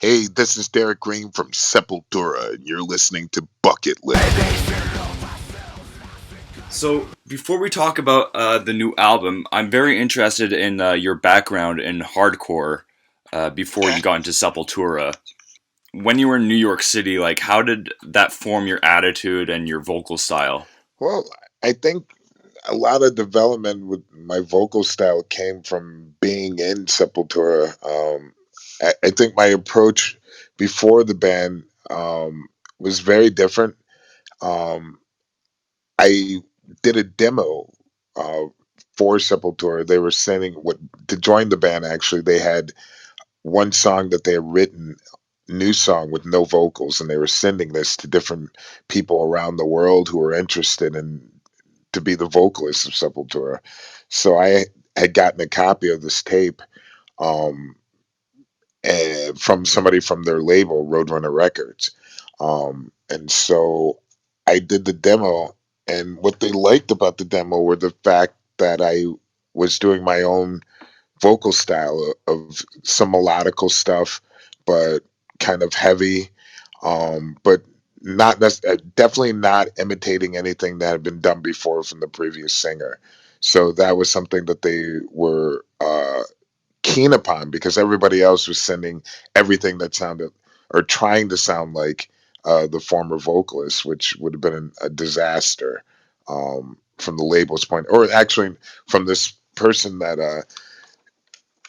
Hey, this is Derrick Green from Sepultura, and you're listening to Bucketlist. So, before we talk about the new album, I'm very interested in your background in hardcore before you got into Sepultura. When you were in New York City, like, how did that form your attitude and your vocal style? Well, I think a lot of development with my vocal style came from being in Sepultura. I think my approach before the band was very different. Um, I did a demo uh, for Sepultura. They were sending what to join the band. Actually, they had one song that they had written, new song with no vocals, and they were sending this to different people around the world who were interested in to be the vocalist of Sepultura. So I had gotten a copy of this tape um, from somebody from their label, Roadrunner Records, and so I did the demo. And what they liked about the demo were the fact that I was doing my own vocal style of some melodical stuff, but kind of heavy, but not definitely not imitating anything that had been done before from the previous singer. So that was something that they were keen upon because everybody else was sending everything that sounded or trying to sound like the former vocalist, which would have been a disaster from the label's point, or actually from this person that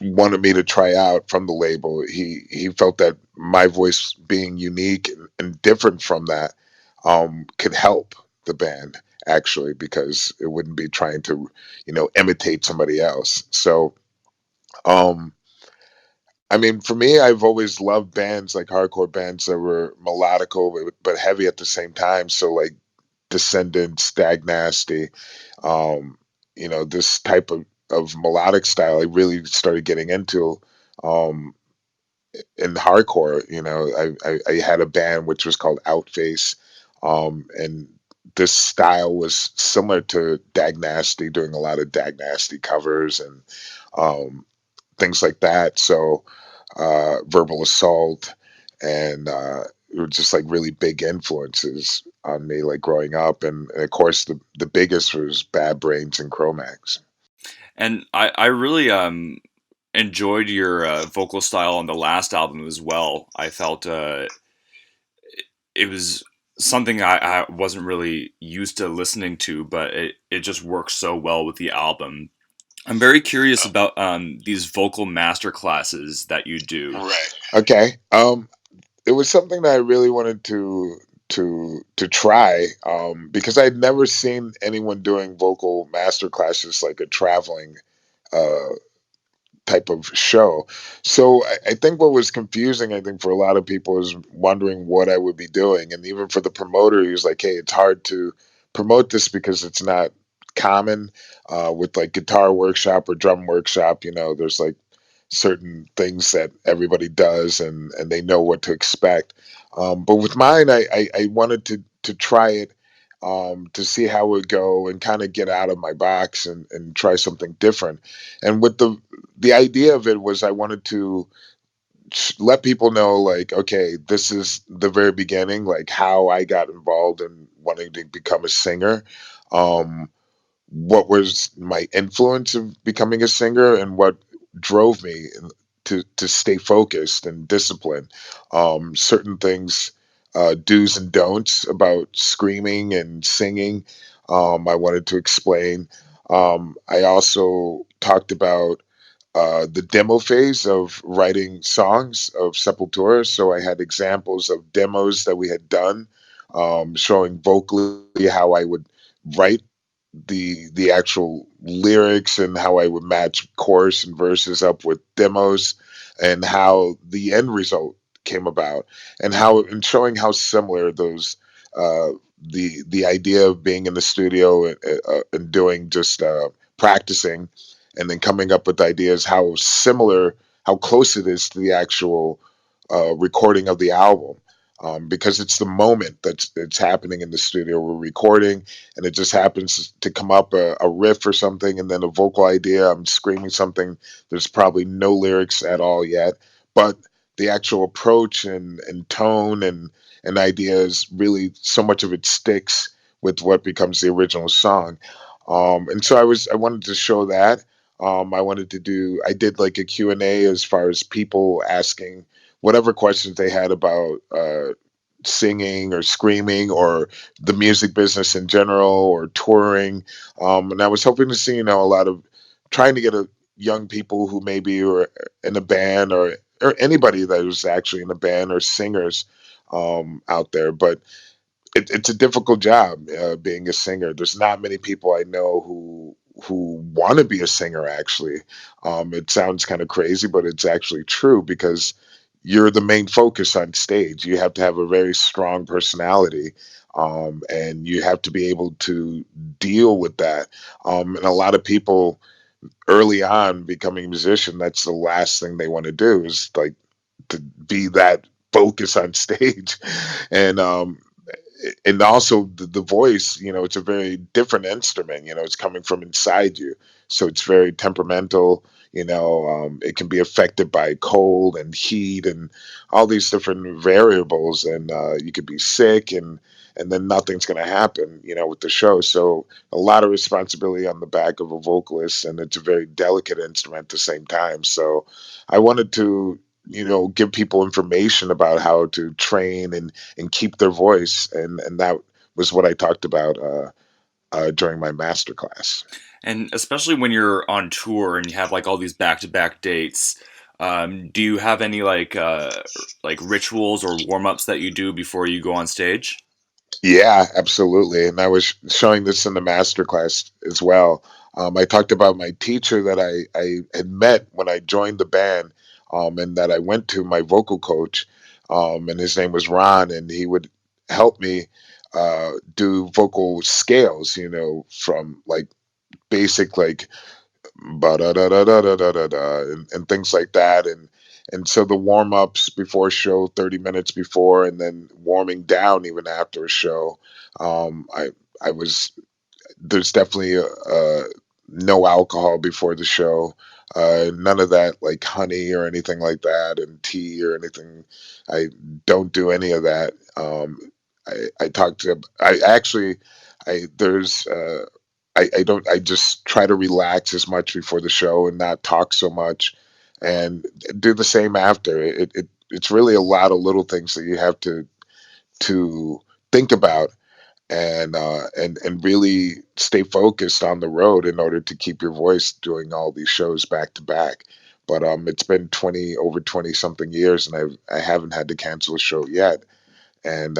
wanted me to try out from the label. He felt that my voice being unique and different from that could help the band actually because it wouldn't be trying to imitate somebody else. So um I mean, for me, I've always loved bands like hardcore bands that were melodical but heavy at the same time. So like Descendants, Stag Nasty, um, this type of melodic style I really started getting into um, in hardcore. I had a band which was called Outface, and this style was similar to Dag Nasty, doing a lot of Dag Nasty covers and um, things like that. So Verbal Assault and it were just like really big influences on me, like growing up. And of course, the biggest was Bad Brains and Chromax. And I really enjoyed your vocal style on the last album as well. I felt it was something I wasn't really used to listening to, but it just works so well with the album. I'm very curious about these vocal master classes that you do. Right. Okay. It was something that I really wanted to try because I'd never seen anyone doing vocal master classes like a traveling uh, type of show. So I think what was confusing, I think for a lot of people, is wondering what I would be doing, and even for the promoter, he was like, "Hey, it's hard to promote this because it's not common with like guitar workshop or drum workshop. There's like certain things that everybody does, and they know what to expect. But with mine, I wanted to try it." To see how it would go and kind of get out of my box and try something different. And with the idea of it was I wanted to let people know, like, okay, this is the very beginning, like how I got involved in wanting to become a singer. Um, what was my influence of becoming a singer and what drove me to stay focused and disciplined. Certain things, do's and don'ts about screaming and singing. I wanted to explain. I also talked about the demo phase of writing songs of Sepultura. So I had examples of demos that we had done, showing vocally how I would write the actual lyrics and how I would match chorus and verses up with demos and how the end result came about and how and showing how similar those uh, the idea of being in the studio and doing just practicing and then coming up with ideas, how similar, how close it is to the actual recording of the album, because it's the moment that's happening in the studio. We're recording, and it just happens to come up a riff or something, and then a vocal idea. I'm screaming something. There's probably no lyrics at all yet, but the actual approach and tone and ideas, really so much of it sticks with what becomes the original song. And so I wanted to show that. I did like a Q&A as far as people asking whatever questions they had about singing or screaming or the music business in general or touring. And I was hoping to see, a lot of trying to get a young people who maybe were in a band or anybody that was actually in a band or singers out there. But it's a difficult job being a singer. There's not many people I know who want to be a singer. Actually, it sounds kind of crazy, but it's actually true because you're the main focus on stage. You have to have a very strong personality, and you have to be able to deal with that. And a lot of people early on becoming a musician, that's the last thing they want to do is like to be that focus on stage. And also the voice, it's a very different instrument. It's coming from inside you, so it's very temperamental. It can be affected by cold and heat and all these different variables, and you could be sick, and then nothing's going to happen, with the show. So a lot of responsibility on the back of a vocalist, and it's a very delicate instrument at the same time. So I wanted to, give people information about how to train and keep their voice, and that was what I talked about during my master class. And especially when you're on tour and you have like all these back-to-back dates, do you have any like rituals or warm-ups that you do before you go on stage? Yeah, absolutely. And I was showing this in the master class as well. I talked about my teacher that I had met when I joined the band, and that I went to, my vocal coach, and his name was Ron, and he would help me do vocal scales, from like basic, like ba da da da da da da da da, and things like that. And so the warm ups before a show, 30 minutes before, and then warming down even after a show. I was There's definitely no alcohol before the show. None of that like honey or anything like that, and tea or anything. I don't do any of that. I talked to. I actually. I there's. I don't. I just try to relax as much before the show and not talk so much, and do the same after. It's really a lot of little things that you have to think about, and really stay focused on the road in order to keep your voice doing all these shows back to back. But it's been 20 something years, and I haven't had to cancel a show yet. And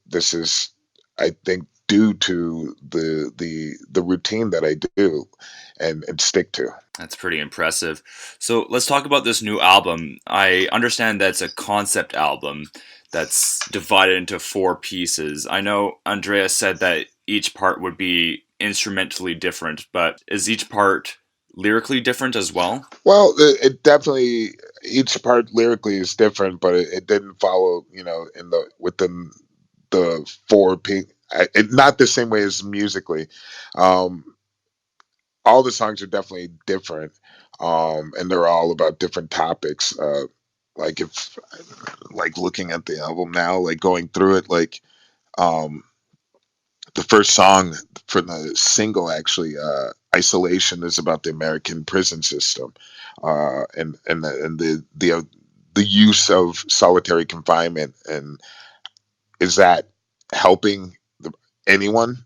this is, I think, due to the routine that I do and stick to. That's pretty impressive. So let's talk about this new album. I understand that's a concept album that's divided into four pieces. I know Andrea said that each part would be instrumentally different, but is each part lyrically different as well? Well, it definitely, each part lyrically is different, but it didn't follow, in the within the not the same way as musically. Um, all the songs are definitely different, and they're all about different topics. Like if like looking at the album now, like going through it, like um, the first song for the single, actually, "Isolation," is about the American prison system, and the use of solitary confinement, and is that helping anyone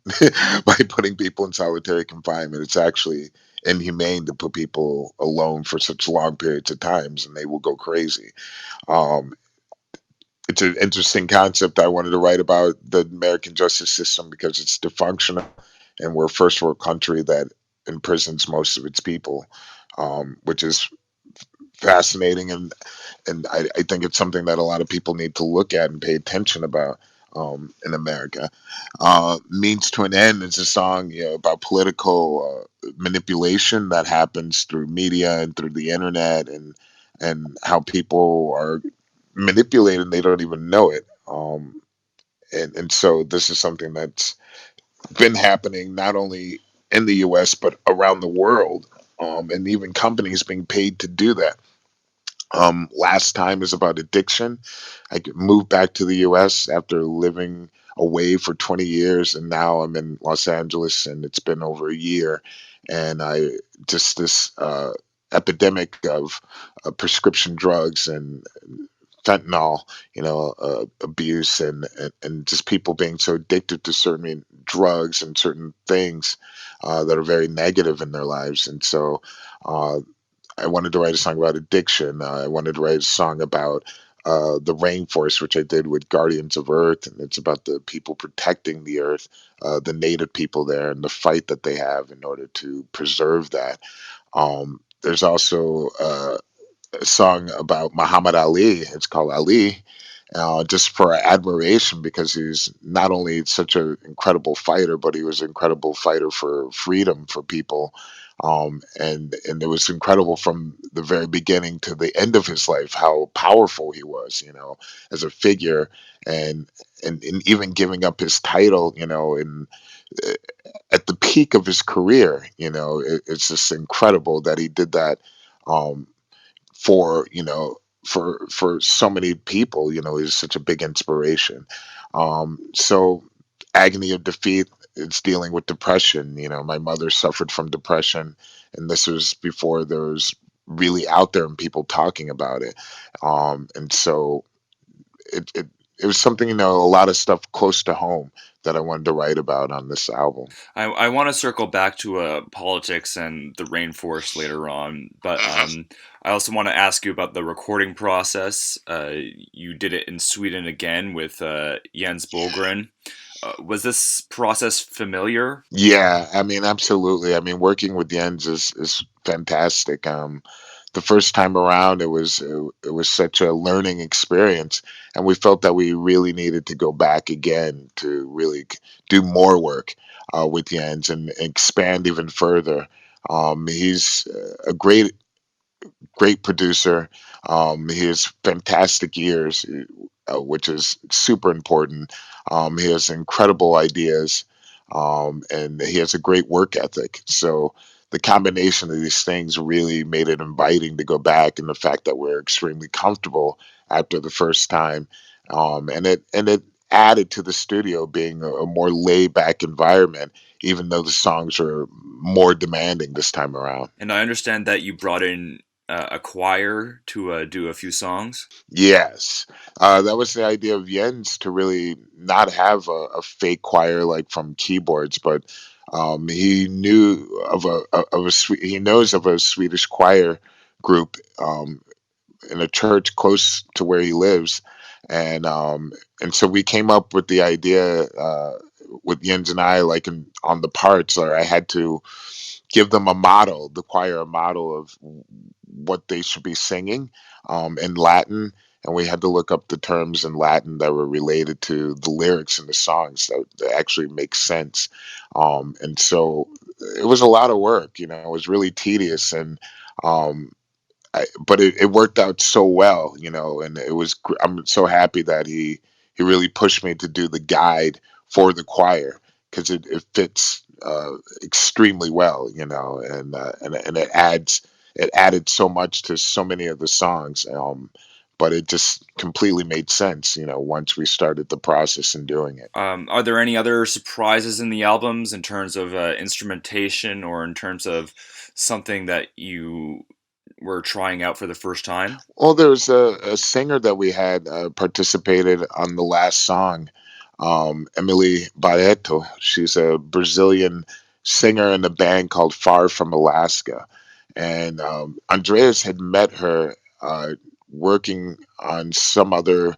by putting people in solitary confinement? It's actually inhumane to put people alone for such long periods of times, and they will go crazy. Um, it's an interesting concept. I wanted to write about the American justice system because it's dysfunctional, and we're a first world country that imprisons most of its people, which is fascinating, and I think it's something that a lot of people need to look at and pay attention about in America. Means to an End is a song, about political manipulation that happens through media and through the internet, and how people are manipulated and they don't even know it. And so this is something that's been happening not only in the U.S. but around the world, and even companies being paid to do that. Last Time is about addiction. Moved back to the US after living away for 20 years, and now I'm in Los Angeles, and it's been over a year. And I just this epidemic of prescription drugs and fentanyl, abuse, and just people being so addicted to certain drugs and certain things that are very negative in their lives. And so uh, I wanted to write a song about addiction. I wanted to write a song about the rainforest, which I did with Guardians of Earth, and it's about the people protecting the earth, the native people there, and the fight that they have in order to preserve that. There's also a song about Muhammad Ali. It's called Ali, just for admiration because he's not only such an incredible fighter, but he was an incredible fighter for freedom for people. And it was incredible from the very beginning to the end of his life how powerful he was, as a figure, and and even giving up his title, in uh, at the peak of his career. It's just incredible that he did that. Um, for for so many people, is such a big inspiration. So Agony of Defeat, it's dealing with depression. My mother suffered from depression, and this was before there was really out there and people talking about it. And so it was something, a lot of stuff close to home that I wanted to write about on this album. I want to circle back to politics and the rainforest later on, but I also want to ask you about the recording process. You did it in Sweden again with Jens Bogren. Was this process familiar? Yeah, I mean, absolutely. I mean, working with Jens is fantastic. The first time around, it was such a learning experience, and we felt that we really needed to go back again to really do more work with Jens and expand even further. He's a great producer. He has fantastic ears, which is super important. He has incredible ideas, and he has a great work ethic. So the combination of these things really made it inviting to go back, and the fact that we're extremely comfortable after the first time, and it added to the studio being a more laid back environment, even though the songs are more demanding this time around. And I understand that you brought in a choir to do a few songs. Yes, that was the idea of Jens, to really not have a fake choir like from keyboards, but he knew he knows of a Swedish choir group in a church close to where he lives, and so we came up with the idea with Jens and I, like on the parts, or I had to give them a model, the choir a model of what they should be singing in Latin. And we had to look up the terms in Latin that were related to the lyrics in the songs that actually make sense. And so it was a lot of work, it was really tedious. And um, but it worked out so well, and I'm so happy that he really pushed me to do the guide for the choir because it fits extremely well, and it added so much to so many of the songs. But it just completely made sense, once we started the process and doing it. Are there any other surprises in the albums in terms of instrumentation or in terms of something that you were trying out for the first time? Well, there's a singer that we had participated on the last song, Emily Barreto. She's a Brazilian singer in a band called Far From Alaska. And Andreas had met her working on some other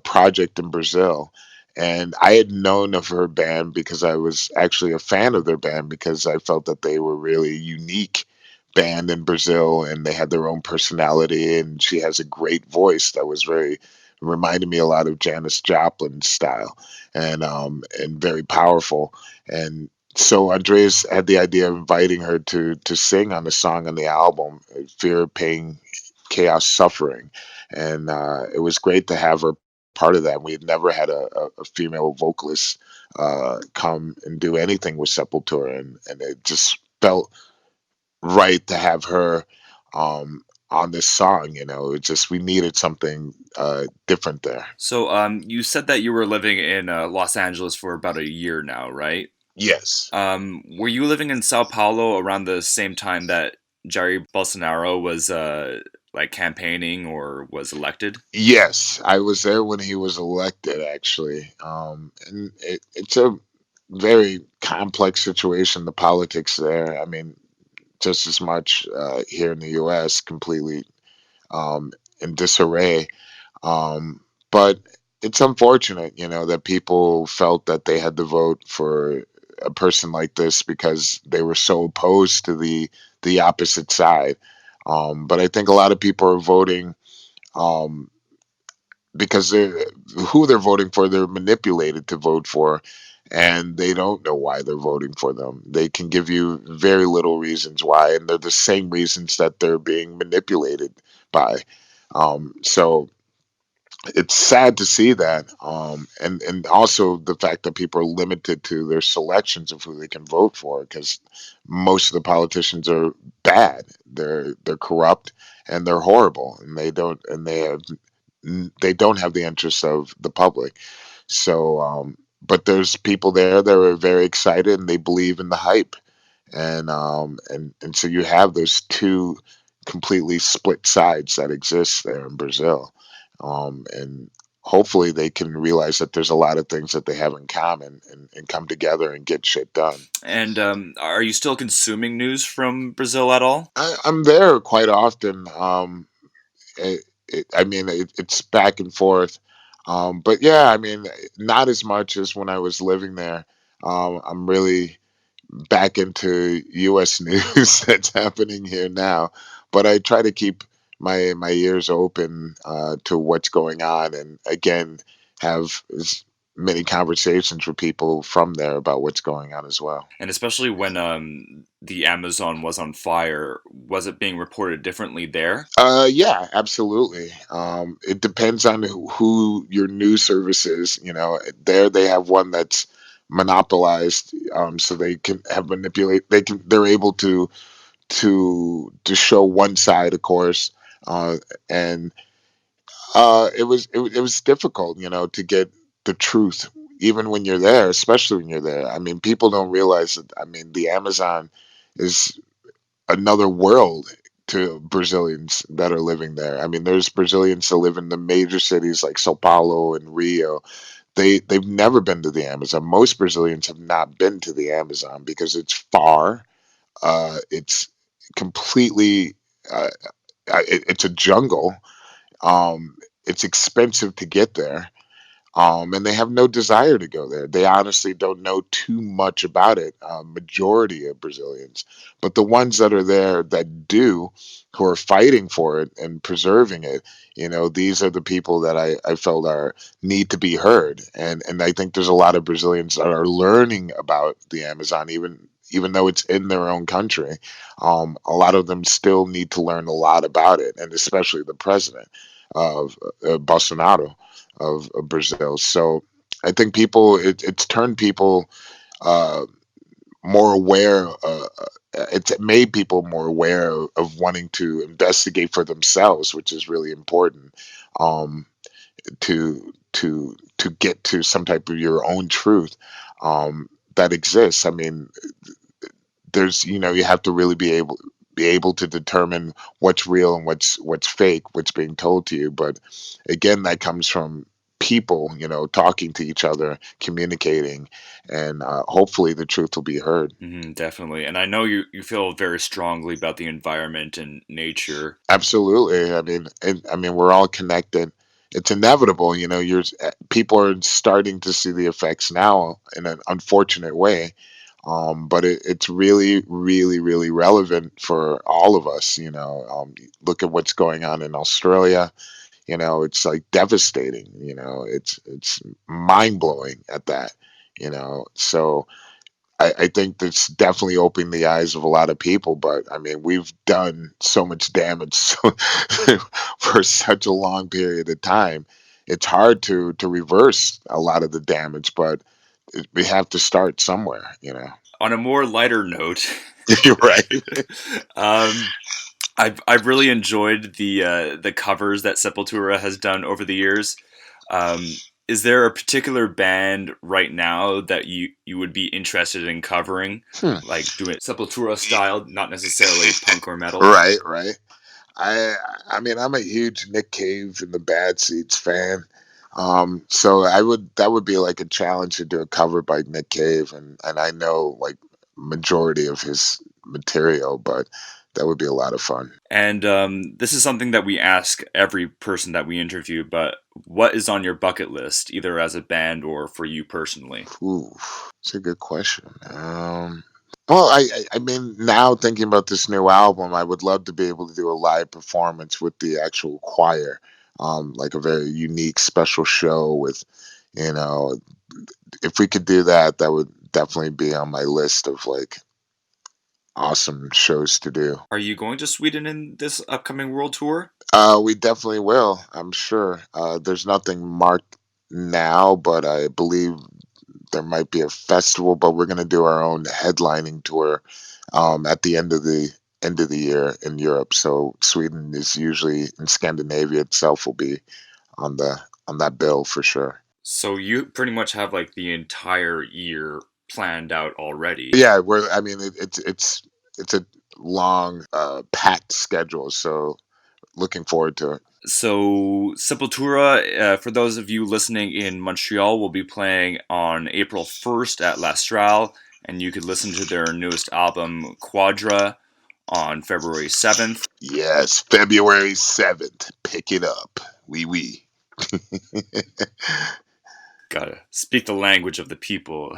project in Brazil. And I had known of her band because I was actually a fan of their band because I felt that they were really unique band in Brazil and they had their own personality, and she has a great voice that was very reminded me a lot of Janis Joplin's style, and very powerful. And so Andreas had the idea of inviting her to sing on the song on the album, Fear, Pain, Chaos, Suffering. And it was great to have her part of that. We had never had a female vocalist come and do anything with Sepultura, and it just felt right to have her on this song. It's just we needed something different there. So, you said that you were living in Los Angeles for about a year now, right? Yes. Were you living in Sao Paulo around the same time that Jair Bolsonaro was like campaigning or was elected? Yes, I was there when he was elected, actually. And it's a very complex situation, the politics there. I mean, just as much here in the US, completely um, in disarray. Um, but it's unfortunate, that people felt that they had to vote for a person like this because they were so opposed to the opposite side. But I think a lot of people are voting um, because who they're voting for, they're manipulated to vote for, and they don't know why they're voting for them. They can give you very little reasons why, and they're the same reasons that they're being manipulated by. So it's sad to see that, and also the fact that people are limited to their selections of who they can vote for, because most of the politicians are bad. They're corrupt and they're horrible, and they don't have the interests of the public. So, but there's people there that are very excited and they believe in the hype, and so you have those two completely split sides that exist there in Brazil, and hopefully they can realize that there's a lot of things that they have in common, and come together and get shit done. And are you still consuming news from Brazil at all? I'm there quite often. I mean, it's back and forth. But yeah, I mean, not as much as when I was living there. I'm really back into U.S. news that's happening here now, but I try to keep my ears open to what's going on, and again, have as many conversations with people from there about what's going on as well. And especially when the Amazon was on fire, was it being reported differently there? Yeah, absolutely. It depends on who your news service is. There they have one that's monopolized, so they can have manipulate. They're able to show one side, of course, and it was difficult, to get the truth, even when you're there, especially when you're there. I mean, people don't realize that. I mean, the Amazon is another world to Brazilians that are living there. I mean, there's Brazilians that live in the major cities like Sao Paulo and Rio. They've never been to the Amazon. Most Brazilians have not been to the Amazon because it's far. It's completely. It's a jungle. It's expensive to get there, and they have no desire to go there. They honestly don't know too much about it, majority of Brazilians. But the ones that are there that do, who are fighting for it and preserving it, these are the people that I felt are need to be heard. And I think there's a lot of Brazilians that are learning about the Amazon, even though it's in their own country. A lot of them still need to learn a lot about it, and especially the president of Bolsonaro of Brazil. So I think it's turned people uh, more aware. It's made people more aware of wanting to investigate for themselves, which is really important, to get to some type of your own truth that exists. I mean, there's you have to really be able to determine what's real and what's fake, what's being told to you. But again, that comes from people, talking to each other, communicating, and hopefully the truth will be heard. Definitely. And I know you feel very strongly about the environment and nature. Absolutely. I mean, we're all connected. It's inevitable. People are starting to see the effects now in an unfortunate way. But it's really, really, really relevant for all of us. Look at what's going on in Australia. It's like devastating. It's mind blowing at that. So I think that's definitely opened the eyes of a lot of people. But I mean, we've done so much damage for such a long period of time. It's hard to reverse a lot of the damage, but we have to start somewhere. On a more lighter note, You're right. um, I've really enjoyed the covers that Sepultura has done over the years. Is there a particular band right now that you would be interested in covering, Hmm. like doing it Sepultura style, not necessarily punk or metal? Right, right. I I mean I'm a huge Nick Cave and the Bad Seeds fan. So I would that would be like a challenge to do a cover by Nick Cave, and I know like majority of his material, but that would be a lot of fun. And this is something that we ask every person that we interview, but what is on your bucket list, either as a band or for you personally? Ooh, it's a good question. Well, I mean, now thinking about this new album, I would love to be able to do a live performance with the actual choir, like a very unique, special show with, you know, if we could do that, that would definitely be on my list of like awesome shows to do. Are you going to Sweden in this upcoming world tour? We definitely will, I'm sure. There's nothing marked now, but I believe there might be a festival, but we're going to do our own headlining tour at the end of the year in Europe. So Sweden is usually in Scandinavia itself will be on the on that bill for sure. So you pretty much have like the entire year planned out already. Yeah, we're. I mean, it's a long, packed schedule. So looking forward to it. So Sepultura, for those of you listening in Montreal, will be playing on April 1st at L'Astral, and you could listen to their newest album, Quadra, on February 7th. Yes, February 7th. Pick it up. Oui, oui. Gotta speak the language of the people.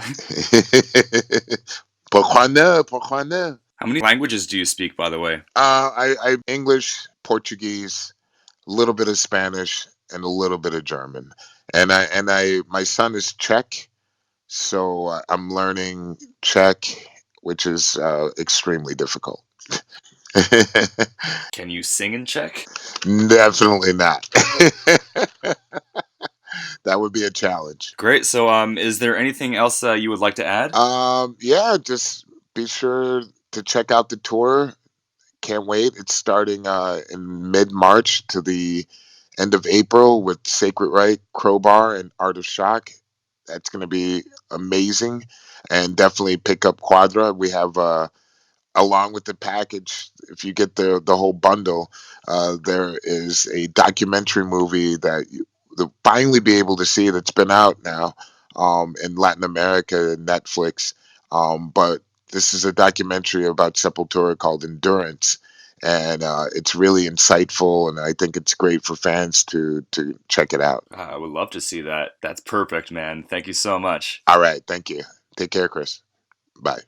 Pourquoi ne? Pourquoi ne? How many languages do you speak, by the way? I English, Portuguese, a little bit of Spanish, and a little bit of German. My son is Czech, so I'm learning Czech, which is extremely difficult. Can you sing in Czech? Definitely not. That would be a challenge. Great. So, is there anything else you would like to add? Yeah, just be sure to check out the tour. Can't wait. It's starting in mid March to the end of April with Sacred Right, Crowbar, and Art of Shock. That's going to be amazing. And definitely pick up Quadra. We have, along with the package, if you get the whole bundle, there is a documentary movie that you'll finally be able to see that's been out now in Latin America and Netflix. But this is a documentary about Sepultura called Endurance, and it's really insightful, and I think it's great for fans to check it out. I would love to see that. That's perfect, man. Thank you so much. All right, thank you. Take care, Chris. Bye.